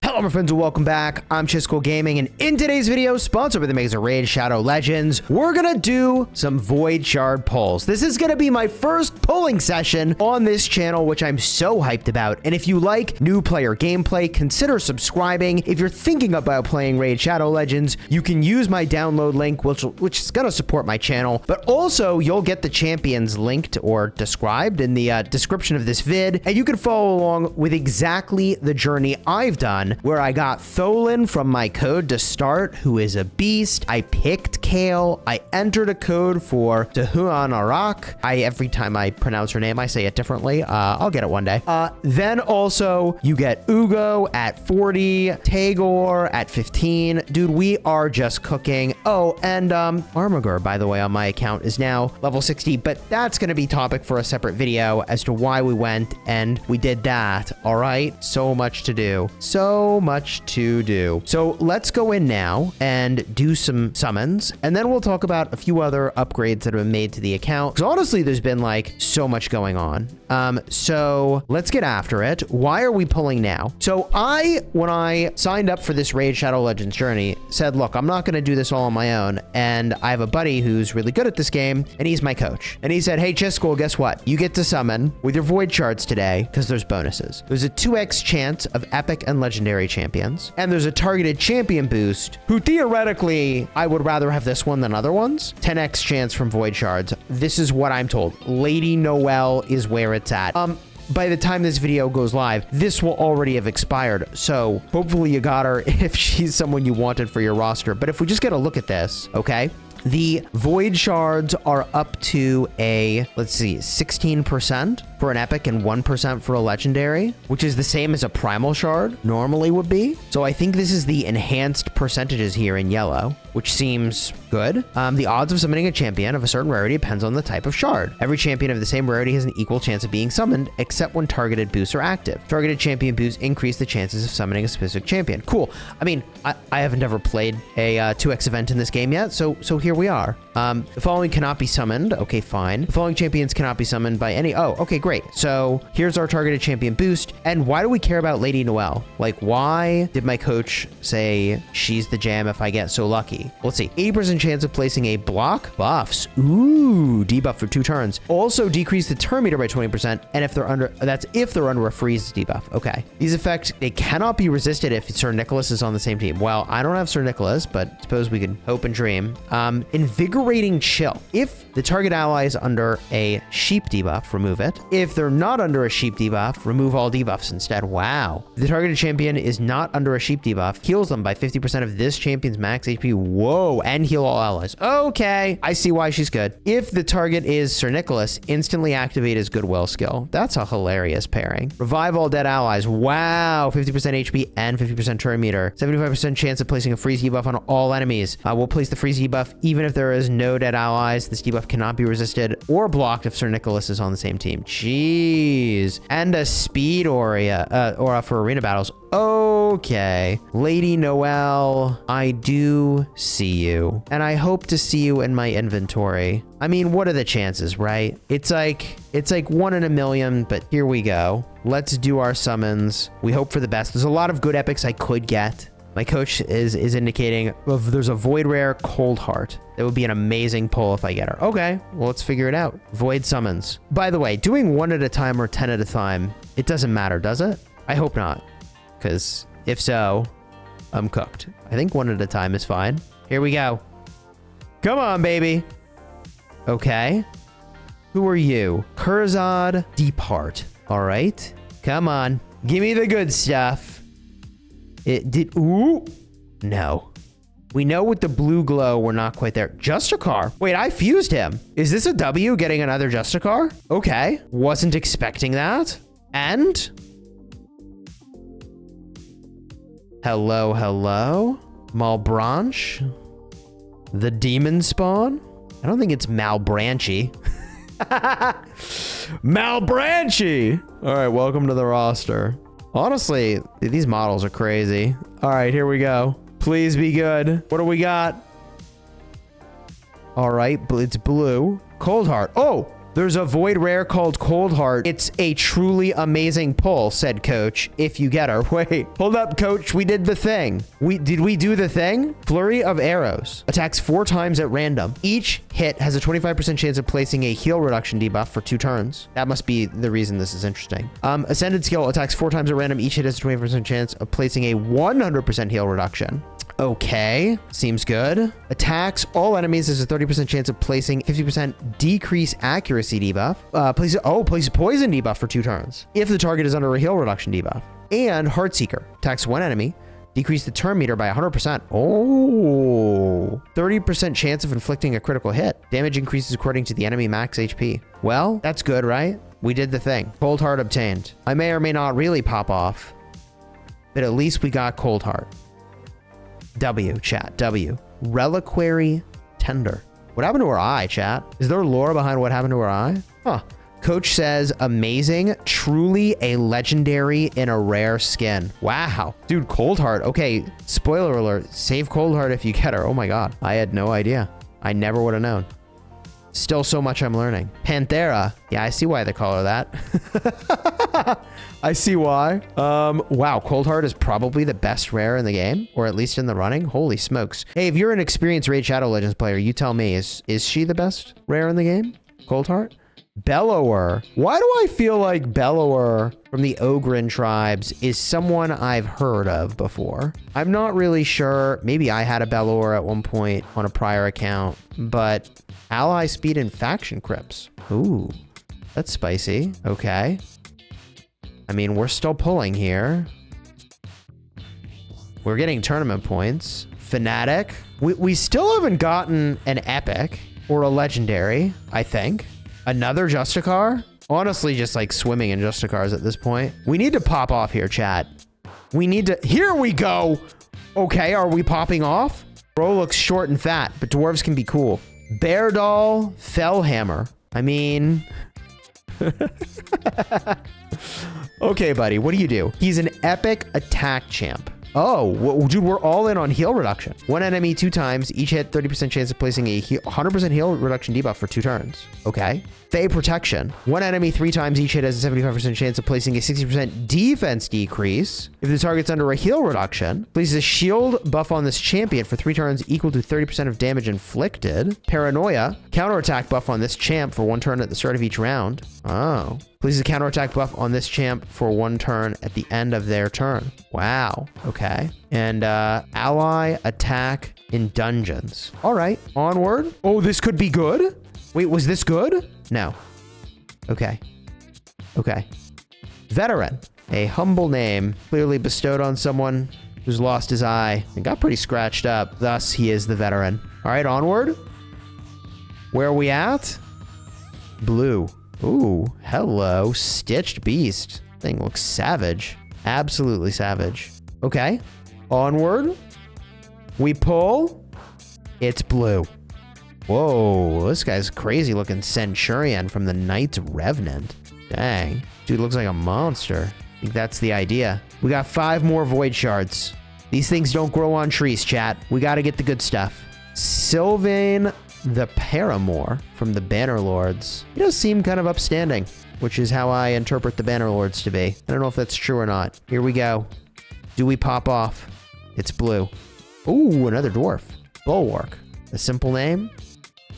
Hello my friends and welcome back. I'm SmashSquad Gaming, and in today's video, sponsored by the makers of Raid Shadow Legends, we're gonna do some Void Shard pulls. This is gonna be my first pulling session on this channel, which I'm so hyped about. And if you like new player gameplay, consider subscribing. If you're thinking about playing Raid Shadow Legends, you can use my download link, which is gonna support my channel. But also, you'll get the champions linked or described in the description of this vid, and you can follow along with exactly the journey I've done, where I got Tholin from my code to start, who is a beast. I picked Kale. I entered a code for Tagoar. Every time I pronounce her name, I say it differently. I'll get it one day. Then also, you get Uugo at 40, Tagoar at 15. Dude, we are just cooking. Oh, and Armagur, by the way, on my account is now level 60, but that's going to be topic for a separate video as to why we went and we did that. All right, so much to do. So much to do. So let's go in now and do some summons, and then we'll talk about a few other upgrades that have been made to the account, because honestly there's been like so much going on. So let's get after it. Why are we pulling now? So when I signed up for this Raid Shadow Legends journey, said, look, I'm not going to do this all on my own, and I have a buddy who's really good at this game, and he's my coach. And he said, hey SmashSquad, guess what? You get to summon with your Void Shards today, because there's bonuses. There's a 2x chance of epic and legendary champions, and there's a targeted champion boost, who theoretically, I would rather have this one than other ones. 10x chance from Void Shards. This is what I'm told. Lady Noelle is where it's at. By the time this video goes live, this will already have expired. So hopefully you got her if she's someone you wanted for your roster. But if we just get a look at this, okay? The Void Shards are up to a, let's see, 16% for an epic and 1% for a legendary, which is the same as a primal shard normally would be. So I think this is the enhanced percentages here in yellow, which seems good. The odds of summoning a champion of a certain rarity depends on the type of shard. Every champion of the same rarity has an equal chance of being summoned, except when targeted boosts are active. Targeted champion boosts increase the chances of summoning a specific champion. Cool. I mean, I haven't ever played a 2x event in this game yet, so here we are. The following cannot be summoned. Okay, fine. The following champions cannot be summoned by any... Oh, okay, great. So here's our targeted champion boost. And why do we care about Lady Noelle? Like, why did my coach say she's the jam if I get so lucky? Let's see. 80% chance of placing a block. Buffs. Ooh, debuff for 2 turns. Also decrease the turn meter by 20%. And if they're under... That's if they're under a freeze debuff. Okay. These effects, they cannot be resisted if Sir Nicholas is on the same team. Well, I don't have Sir Nicholas, but suppose we could hope and dream. Invigorating Chill. If the target ally is under a sheep debuff, remove it. If they're not under a sheep debuff, remove all debuffs instead. Wow. If the targeted champion is not under a sheep debuff, heals them by 50% of this champion's max HP. Whoa. And heal all allies. Okay. I see why she's good. If the target is Sir Nicholas, instantly activate his Goodwill skill. That's a hilarious pairing. Revive all dead allies. Wow. 50% HP and 50% turn meter. 75% chance of placing a freeze debuff on all enemies. We'll place the freeze debuff even if there is no dead allies. This debuff cannot be resisted or blocked if Sir Nicholas is on the same team. Jeez. And a speed aura for arena battles. Okay. Lady Noelle, I do see you. And I hope to see you in my inventory. I mean, what are the chances, right? It's like 1 in a million, but here we go. Let's do our summons. We hope for the best. There's a lot of good epics I could get. My coach is indicating there's a Void Rare Cold Heart. That would be an amazing pull if I get her. Okay, well, let's figure it out. Void summons. By the way, doing 1 at a time or 10 at a time, it doesn't matter, does it? I hope not, because if so, I'm cooked. I think 1 at a time is fine. Here we go. Come on, baby. Okay. Who are you? Kurzad Deepheart. All right. Come on. Give me the good stuff. It did... Ooh. No. We know with the blue glow, we're not quite there. Justicar. Wait, I fused him. Is this a W getting another Justicar? Okay. Wasn't expecting that. And... Hello, hello. Malbranche. The demon spawn. I don't think it's Malbranche. Malbranche. All right, welcome to the roster. Honestly, these models are crazy. All right, here we go. Please be good. What do we got? All right, it's blue. Cold Heart. Oh, There's a void rare called Cold Heart. It's a truly amazing pull, said Coach, if you get her. Wait, hold up, Coach. We did the thing. Did we do the thing? Flurry of Arrows. Attacks 4 times at random. Each hit has a 25% chance of placing a heal reduction debuff for 2 turns. That must be the reason this is interesting. Ascended skill attacks 4 times at random. Each hit has a 20% chance of placing a 100% heal reduction. Okay, seems good. Attacks all enemies has a 30% chance of placing 50% decrease accuracy debuff. Places poison debuff for 2 turns if the target is under a heal reduction debuff. And Heartseeker attacks 1 enemy, decrease the turn meter by 100%. Oh, 30% chance of inflicting a critical hit. Damage increases according to the enemy max HP. Well, that's good, right? We did the thing. Cold Heart obtained. I may or may not really pop off, but at least we got Cold Heart. W, chat. W. Reliquary Tender. What happened to her eye, chat? Is there lore behind what happened to her eye? Huh. Coach says, amazing. Truly a legendary in a rare skin. Wow. Dude, Cold Heart. Okay, spoiler alert. Save Cold Heart if you get her. Oh my god. I had no idea. I never would have known. Still so much I'm learning. Panthera. Yeah, I see why they call her that. I see why. Wow, Cold Heart is probably the best rare in the game, or at least in the running. Holy smokes. Hey, if you're an experienced Raid Shadow Legends player, you tell me, is she the best rare in the game? Cold Heart? Bellower. Why do I feel like Bellower from the Ogren tribes is someone I've heard of before? I'm not really sure. Maybe I had a Bellower at one point on a prior account, but ally speed and faction crypts. Ooh, that's spicy. Okay. I mean, we're still pulling here. We're getting tournament points. Fnatic. We still haven't gotten an epic or a legendary, I think. Another Justicar? Honestly, just like swimming in Justicars at this point. We need to pop off here, chat. We need to... Here we go! Okay, are we popping off? Bro looks short and fat, but dwarves can be cool. Bear Doll, Fellhammer. I mean... Okay, buddy, what do? He's an epic attack champ. Oh, dude, we're all in on heal reduction. 1 enemy 2 times, each hit 30% chance of placing a 100% heal reduction debuff for 2 turns. Okay. Fey Protection. 1 enemy 3 times, each hit has a 75% chance of placing a 60% defense decrease. If the target's under a heal reduction, places a shield buff on this champion for 3 turns equal to 30% of damage inflicted. Paranoia. Counterattack buff on this champ for 1 turn at the start of each round. Oh. Places a counterattack buff on this champ for 1 turn at the end of their turn. Wow. Okay. And ally attack in dungeons. All right. Onward. Oh, this could be good. Wait, was this good? No. Okay. Okay. Veteran. A humble name clearly bestowed on someone who's lost his eye and got pretty scratched up. Thus, he is the veteran. All right, onward. Where are we at? Blue. Ooh, hello. Stitched Beast. Thing looks savage. Absolutely savage. Okay. Onward. We pull. It's blue. Whoa, this guy's crazy looking Centurion from the Knights Revenant. Dang. Dude looks like a monster. I think that's the idea. We got 5 more Void Shards. These things don't grow on trees, chat. We gotta get the good stuff. Sylvain the Paramour from the Bannerlords. He does seem kind of upstanding, which is how I interpret the Bannerlords to be. I don't know if that's true or not. Here we go. Do we pop off? It's blue. Ooh, another dwarf. Bulwark. A simple name.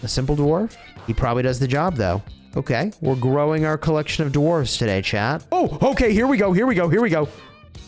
A simple dwarf. He probably does the job, though. Okay, we're growing our collection of dwarves today, chat. Oh, okay, here we go, here we go, here we go.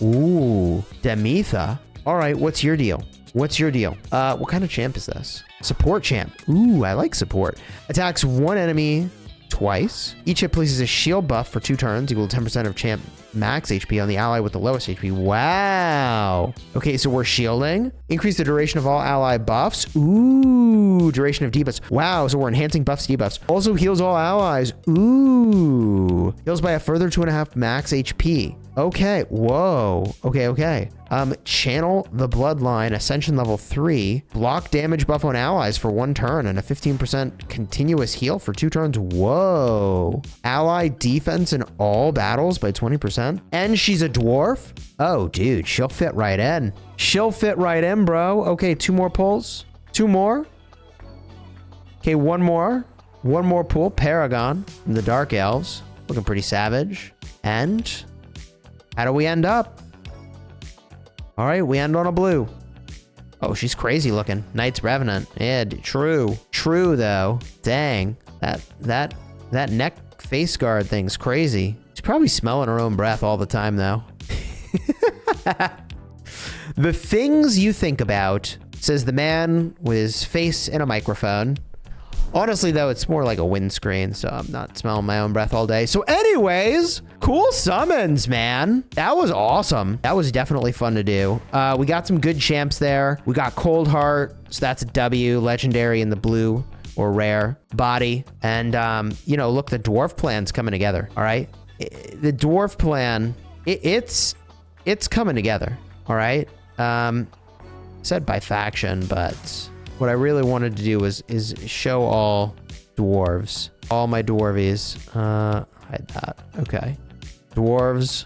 Ooh, Demetha. All right, what's your deal? What's your deal? What kind of champ is this? Support champ. Ooh, I like support. Attacks 1 enemy twice. Each hit places a shield buff for 2 turns equal to 10% of champ max HP on the ally with the lowest HP. Wow. Okay, so we're shielding. Increase the duration of all ally buffs. Ooh, duration of debuffs. Wow, so we're enhancing buffs, debuffs. Also heals all allies. Ooh. Heals by a further 2.5 max HP. Okay, whoa. Okay, okay. Channel the Bloodline, Ascension level 3. Block damage buff on allies for 1 turn and a 15% continuous heal for 2 turns. Whoa. Ally defense in all battles by 20%. And she's a dwarf? Oh, dude, she'll fit right in. She'll fit right in, bro. Okay, 2 more pulls. 2 more. Okay, 1 more. One more pool, Paragon from the Dark Elves. Looking pretty savage. And how do we end up? All right, we end on a blue. Oh, she's crazy looking. Knight's Revenant. Yeah, true. True, though. Dang. That neck face guard thing's crazy. She's probably smelling her own breath all the time, though. The things you think about, says the man with his face in a microphone. Honestly, though, it's more like a windscreen, so I'm not smelling my own breath all day. So anyways, cool summons, man. That was awesome. That was definitely fun to do. We got some good champs there. We got Cold Heart, so that's a W, legendary in the blue or rare body. And, you know, look, the dwarf plan's coming together, all right? The dwarf plan, it's coming together, all right? Said by faction, but what I really wanted to do is show all dwarves, all my dwarvies. Hide that. Okay. Dwarves.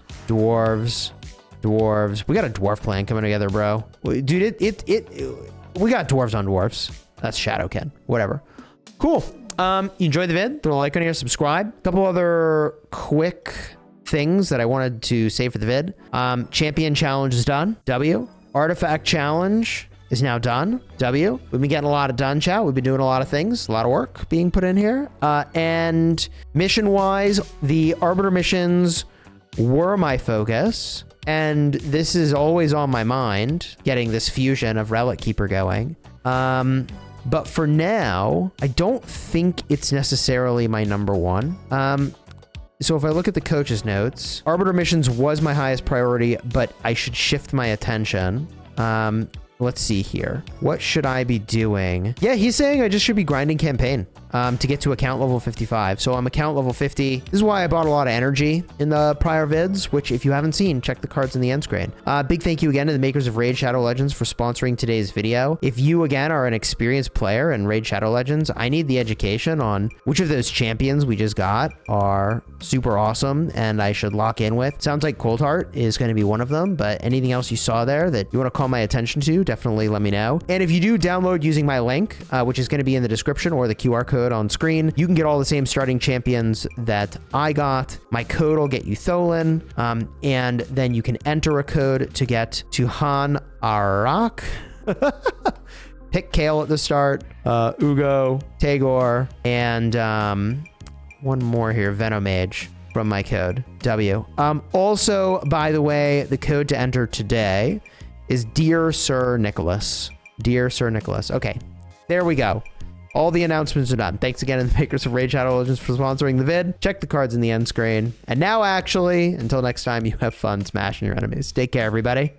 We got a dwarf plan coming together, bro. Dude, we got dwarves on dwarves. That's Shadowkin. Whatever. Cool. You enjoyed the vid? Throw a like on here, subscribe. A couple other quick things that I wanted to say for the vid. Champion challenge is done. W. Artifact challenge is now done. W. We've been getting a lot of done, chat. We've been doing a lot of things, a lot of work being put in here. And mission-wise, the Arbiter missions were my focus. And this is always on my mind, getting this fusion of Relic Keeper going. But for now, I don't think it's necessarily my number one. So if I look at the coach's notes, Arbiter missions was my highest priority, but I should shift my attention. Let's see here. What should I be doing? Yeah, he's saying I just should be grinding campaign to get to account level 55. So I'm account level 50. This is why I bought a lot of energy in the prior vids, which if you haven't seen, check the cards in the end screen. Big thank you again to the makers of Raid Shadow Legends for sponsoring today's video. If you, again, are an experienced player in Raid Shadow Legends, I need the education on which of those champions we just got are super awesome and I should lock in with. Sounds like Cold Heart is going to be one of them, but anything else you saw there that you want to call my attention to, definitely let me know. And if you do download using my link, which is going to be in the description or the QR code on screen, you can get all the same starting champions that I got. My code will get you Tholin, and then you can enter a code to get to Han Arak. Pick Kale at the start, Uugo, Tagoar, and one more here, Venomage from my code, W. Also, by the way, the code to enter today is Dear Sir Nicholas. Dear Sir Nicholas. Okay, there we go. All the announcements are done. Thanks again to the makers of Raid Shadow Legends for sponsoring the vid. Check the cards in the end screen. And now, actually, until next time, you have fun smashing your enemies. Take care, everybody.